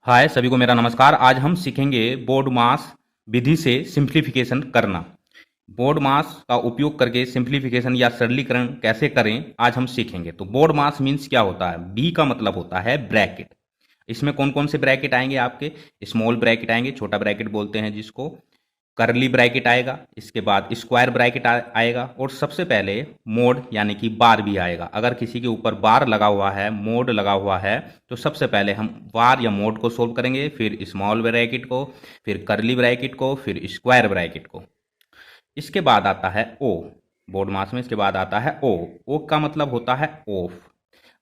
हाय सभी को मेरा नमस्कार। आज हम सीखेंगे बोर्ड मास विधि से सिंप्लीफिकेशन करना। बोर्ड मास का उपयोग करके सिंप्लीफिकेशन या सरलीकरण कैसे करें आज हम सीखेंगे। तो बोर्ड मास मीन्स क्या होता है? बी का मतलब होता है ब्रैकेट। इसमें कौन कौन से ब्रैकेट आएंगे आपके? स्मॉल ब्रैकेट आएंगे, छोटा ब्रैकेट बोलते हैं जिसको। करली ब्रैकेट आएगा, इसके बाद स्क्वायर ब्रैकेट आएगा, और सबसे पहले मोड यानी कि बार भी आएगा। अगर किसी के ऊपर बार लगा हुआ है, मोड लगा हुआ है, तो सबसे पहले हम बार या मोड को सोल्व करेंगे, फिर स्मॉल ब्रैकेट को, फिर करली ब्रैकेट को, फिर स्क्वायर ब्रैकेट को। इसके बाद आता है ओ। बोर्ड मास में इसके बाद आता है ओ। ओ का मतलब होता है ऑफ।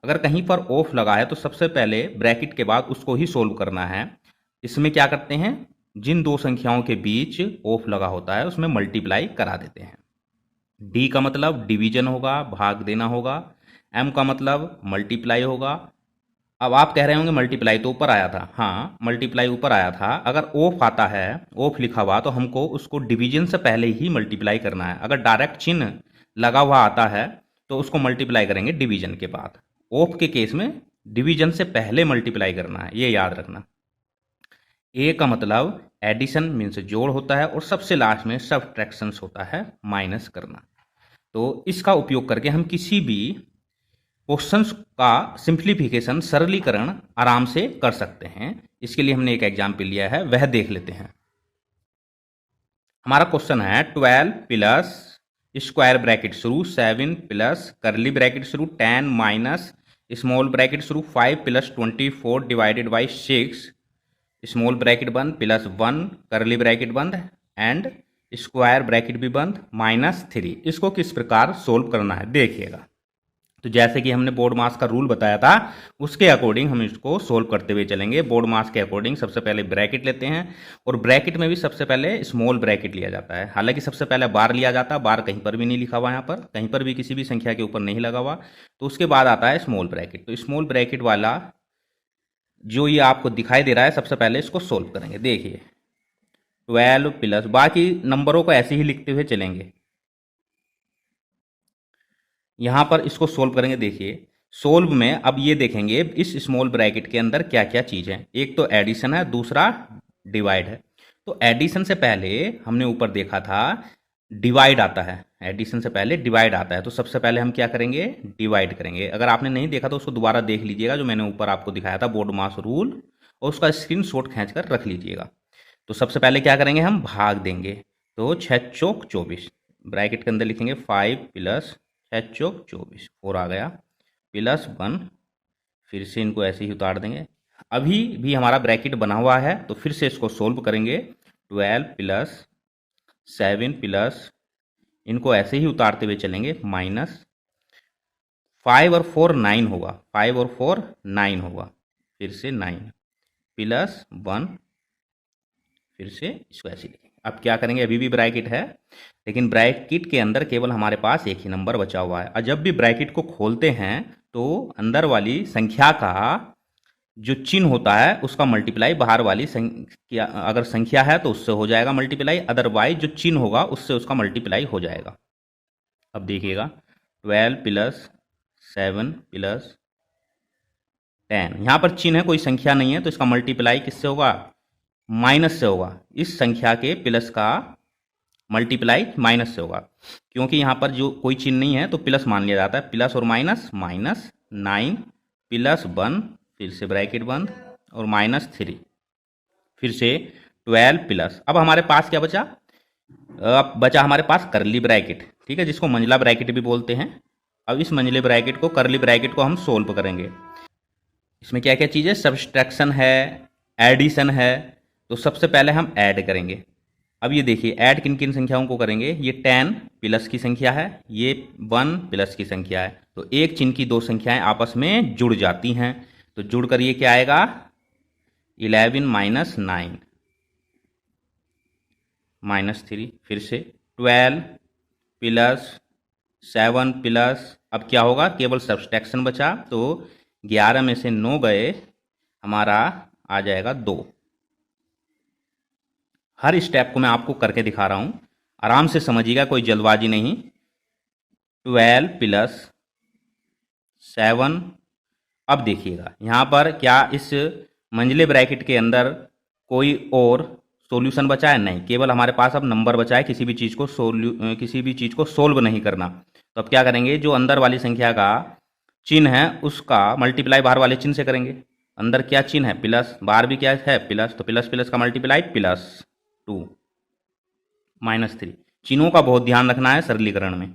अगर कहीं पर ऑफ लगा है तो सबसे पहले ब्रैकेट के बाद उसको ही सोल्व करना है। इसमें क्या करते हैं, जिन दो संख्याओं के बीच ऑफ लगा होता है उसमें मल्टीप्लाई करा देते हैं। डी का मतलब डिवीजन होगा, भाग देना होगा। एम का मतलब मल्टीप्लाई होगा। अब आप कह रहे होंगे मल्टीप्लाई तो ऊपर आया था। हाँ, मल्टीप्लाई ऊपर आया था। अगर ऑफ आता है, ऑफ लिखा हुआ, तो हमको उसको डिवीजन से पहले ही मल्टीप्लाई करना है। अगर डायरेक्ट चिन्ह लगा हुआ आता है तो उसको मल्टीप्लाई करेंगे डिवीजन के बाद। ऑफ के केस में डिवीजन से पहले मल्टीप्लाई करना है, ये याद रखना। ए का मतलब एडिशन मीन्स जोड़ होता है, और सबसे लास्ट में सब्ट्रैक्शन होता है, माइनस करना। तो इसका उपयोग करके हम किसी भी क्वेश्चंस का सिंप्लीफिकेशन, सरलीकरण आराम से कर सकते हैं। इसके लिए हमने एक एग्जाम्पल लिया है, वह देख लेते हैं। हमारा क्वेश्चन है 12 प्लस स्क्वायर ब्रैकेट शुरू 7 प्लस करली ब्रैकेट शुरू 10 माइनस स्मॉल ब्रैकेट शुरू 5 plus 24 divided by 6 small bracket बंद प्लस 1 करली ब्रैकेट बंद एंड स्क्वायर ब्रैकेट भी बंद -3। इसको किस प्रकार सोल्व करना है देखिएगा। तो जैसे कि हमने बोर्ड मास का रूल बताया था, उसके अकॉर्डिंग हम इसको सोल्व करते हुए चलेंगे। बोर्ड मास के अकॉर्डिंग सबसे पहले ब्रैकेट लेते हैं, और ब्रैकेट में भी सबसे पहले स्मॉल ब्रैकेट लिया जाता है। हालांकि सबसे पहले बार लिया जाता है, बार कहीं पर भी नहीं लिखा हुआ, यहाँ पर कहीं पर भी किसी भी संख्या के ऊपर नहीं लगा हुआ। तो उसके बाद आता है स्मॉल ब्रैकेट। तो स्मॉल ब्रैकेट वाला जो ये आपको दिखाई दे रहा है, सबसे पहले इसको सोल्व करेंगे। देखिए 12 प्लस, बाकी नंबरों को ऐसे ही लिखते हुए चलेंगे। यहां पर इसको सोल्व करेंगे। देखिए सोल्व में अब ये देखेंगे इस स्मॉल ब्रैकेट के अंदर क्या क्या चीज है। एक तो एडिशन है, दूसरा डिवाइड है। तो एडिशन से पहले हमने ऊपर देखा था डिवाइड आता है। एडिशन से पहले डिवाइड आता है, तो सबसे पहले हम क्या करेंगे, डिवाइड करेंगे। अगर आपने नहीं देखा तो उसको दोबारा देख लीजिएगा, जो मैंने ऊपर आपको दिखाया था बोर्ड मास रूल, और उसका स्क्रीनशॉट खींच कर रख लीजिएगा। तो सबसे पहले क्या करेंगे, हम भाग देंगे। तो 6 चौक 24, ब्रैकेट के अंदर लिखेंगे 5 प्लस 6 चौक 24, 4 आ गया, प्लस 1। फिर से इनको ऐसे ही उतार देंगे। अभी भी हमारा ब्रैकेट बना हुआ है, तो फिर से इसको सोल्व करेंगे। 12 प्लस 7 प्लस, इनको ऐसे ही उतारते हुए चलेंगे, -5 और 4 9 होगा, 5 और 4 9 होगा, फिर से 9 प्लस 1। फिर से इसको ऐसे लिखेंगे। अब क्या करेंगे, अभी भी ब्रैकेट है, लेकिन ब्रैकेट के अंदर केवल हमारे पास एक ही नंबर बचा हुआ है। और जब भी ब्रैकेट को खोलते हैं तो अंदर वाली संख्या का जो चिन्ह होता है उसका मल्टीप्लाई बाहर वाली संख्या, अगर संख्या है तो उससे हो जाएगा मल्टीप्लाई, अदरवाइज जो चिन्ह होगा उससे उसका मल्टीप्लाई हो जाएगा। अब देखिएगा 12 प्लस 7 प्लस 10, यहाँ पर चिन्ह है, कोई संख्या नहीं है, तो इसका मल्टीप्लाई किससे होगा, माइनस से होगा। इस संख्या के प्लस का मल्टीप्लाई माइनस से होगा, क्योंकि यहाँ पर जो कोई चिन्ह नहीं है तो प्लस मान लिया जाता है। प्लस और माइनस, -9 प्लस 1, फिर से ब्रैकेट बंद, और -3, फिर से 12 प्लस। अब हमारे पास क्या बचा, अब बचा हमारे पास करली ब्रैकेट, ठीक है, जिसको मंझला ब्रैकेट भी बोलते हैं। अब इस मंझले ब्रैकेट को, करली ब्रैकेट को हम सोल्व करेंगे। इसमें क्या क्या चीज़ है, सब्सट्रैक्शन है, एडिशन है। तो सबसे पहले हम ऐड करेंगे। अब ये देखिए ऐड किन किन संख्याओं को करेंगे, ये 10 प्लस की संख्या है, ये 1 प्लस की संख्या है। तो एक चिन्ह की दो संख्याएं आपस में जुड़ जाती हैं, तो जुड़ कर ये क्या आएगा, 11 माइनस 9 -3। फिर से 12 प्लस 7 प्लस, अब क्या होगा, केवल सब्सट्रैक्शन बचा, तो 11 में से 9 गए, हमारा आ जाएगा 2। हर स्टेप को मैं आपको करके दिखा रहा हूं, आराम से समझिएगा, कोई जल्दबाजी नहीं। 12 प्लस 7, अब देखिएगा यहां पर क्या इस मंझले ब्रैकेट के अंदर कोई और सॉल्यूशन बचा है? नहीं, केवल हमारे पास अब नंबर बचा है, किसी भी चीज़ को सोल्व नहीं करना। तो अब क्या करेंगे, जो अंदर वाली संख्या का चिन्ह है उसका मल्टीप्लाई बाहर वाले चिन्ह से करेंगे। अंदर क्या चिन्ह है? प्लस, बाहर भी क्या है? प्लस, तो प्लस प्लस का मल्टीप्लाई +2 -3। चिन्हों का बहुत ध्यान रखना है सरलीकरण में।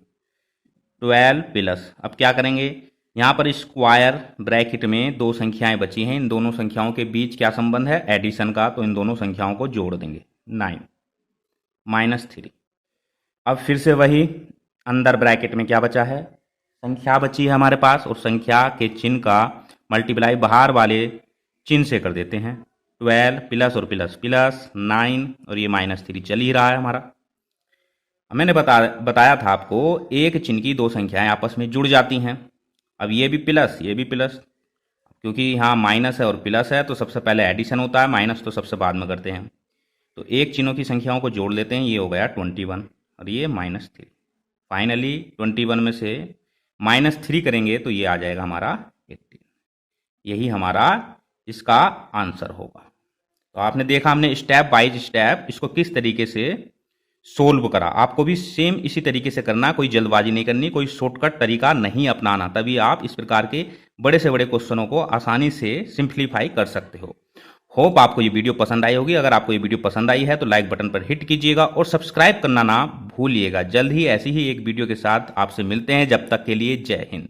12 प्लस, अब क्या करेंगे, यहाँ पर स्क्वायर ब्रैकेट में दो संख्याएं बची हैं, इन दोनों संख्याओं के बीच क्या संबंध है? एडिशन का, तो इन दोनों संख्याओं को जोड़ देंगे। 9 -3। अब फिर से वही, अंदर ब्रैकेट में क्या बचा है? संख्या बची है हमारे पास, और संख्या के चिन्ह का मल्टीप्लाई बाहर वाले चिन्ह से कर देते हैं। 12 प्लस और प्लस प्लस 9 और ये -3 चल ही रहा है हमारा। मैंने बताया था आपको, एक चिन्ह की दो संख्याएं आपस में जुड़ जाती हैं। अब ये भी प्लस, ये भी प्लस, क्योंकि यहाँ माइनस है और प्लस है तो सबसे पहले एडिशन होता है, माइनस तो सबसे बाद में करते हैं। तो एक चिन्हों की संख्याओं को जोड़ लेते हैं, ये हो गया 21 और ये -3। फाइनली 21 में से -3 करेंगे तो ये आ जाएगा हमारा 18। यही हमारा इसका आंसर होगा। तो आपने देखा, हमने स्टेप बाय स्टेप इसको किस तरीके से सोल्व करा। आपको भी सेम इसी तरीके से करना, कोई जल्दबाजी नहीं करनी, कोई शॉर्टकट तरीका नहीं अपनाना, तभी आप इस प्रकार के बड़े से बड़े क्वेश्चनों को आसानी से सिंप्लीफाई कर सकते हो। होप आपको ये वीडियो पसंद आई होगी। अगर आपको ये वीडियो पसंद आई है तो लाइक बटन पर हिट कीजिएगा और सब्सक्राइब करना ना भूलिएगा। जल्द ही ऐसी ही एक वीडियो के साथ आपसे मिलते हैं, जब तक के लिए जय हिंद।